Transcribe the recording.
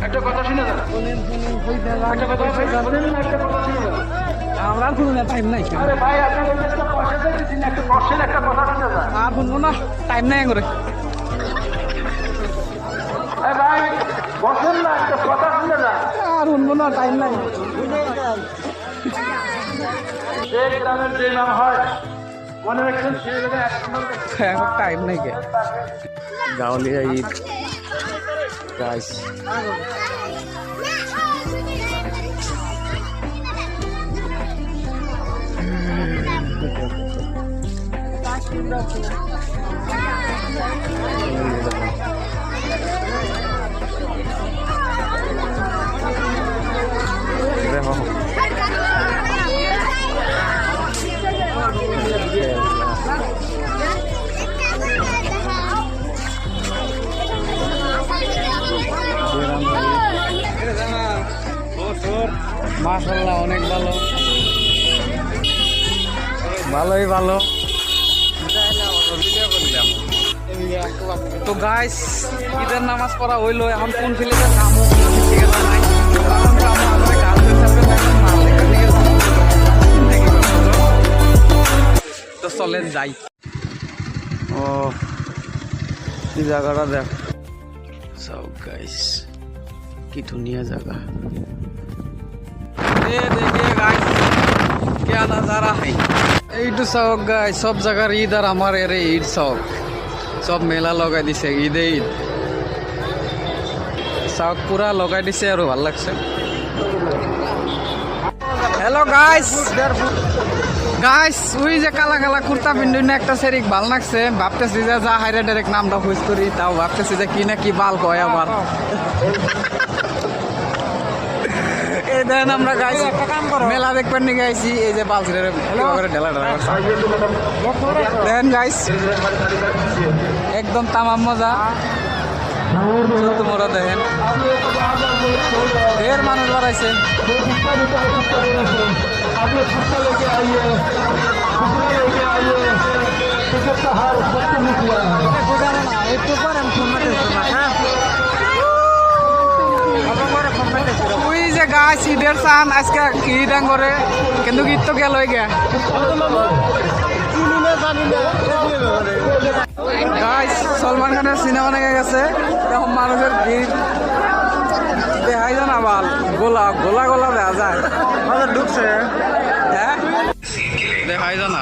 একটা কথা শুনে যান, আমরা শুনুন টাইম নাই আরে ভাই আপনার একটা পয়সা দিয়েছি না, একটা কষ্টের একটা কথা শুনে যান। আর শুনবো না টাইম নাই করে ভাই বসেন না, একটা কথা শুনে যান। আর শুনবো না টাইম নাই যে গ্রামের যে নাম হয় মনে রাখছেন, সে এখন টাইম নাই কে গাওলিয়া ঈদ গাইস মাশাআল্লাহ অনেক ভালো, ভালোই ভালো। তো গাইস ঈদের নামাজ পড়া হইলো, এখন কোন ফিলের নামও ঠিকানা নাই। তো চলেন যাই। ও কি জায়গাটা দেখ সব গাইস, কি দুনিয়া জায়গা। देखिए गाइस क्या नज़ारा है। এইটু চাওক গাইস, সব জায়গার ঈদ আর আমার এরে ঈদ চাওক, সব মেলা লগাই দিছে ঈদে ঈদ চাওক, পুরা লগাই দিছে আর ভাল লাগছে। হ্যালো গাইস, গাইস ওই যে কালা কালা কুর্তা পিন্ডি না একটা সেরিক ভাল লাগছে, ভাবতেছি যে যা হাইরে ডাইরেক্ট নামটা খুঁজ করি, তাও ভাবতেছি যে কি না কি বাল কয় আবার। এই দেখেন আমরা গাইছি মেলা দেখবেন নি গাইছি, এই যে বালছিলের ঢেলা ঢেলা দেখেন গাইস, একদম তামাম মজা। তোমরা দেখেন ঢের মানুষ বাড়াইছে। ওই যে গাছ ঈদের চান আজকে ঈদ করে, কিন্তু ঈদ তো গেল গে গাইস। সলমান খানের সিনেমা লেগে গেছে, এখন মানুষের ভিড় দেখাই যায় না, বাল গোলা গোলা গোলা দেখা যায় ঢুকছে, হ্যাঁ দেখাই যায় না।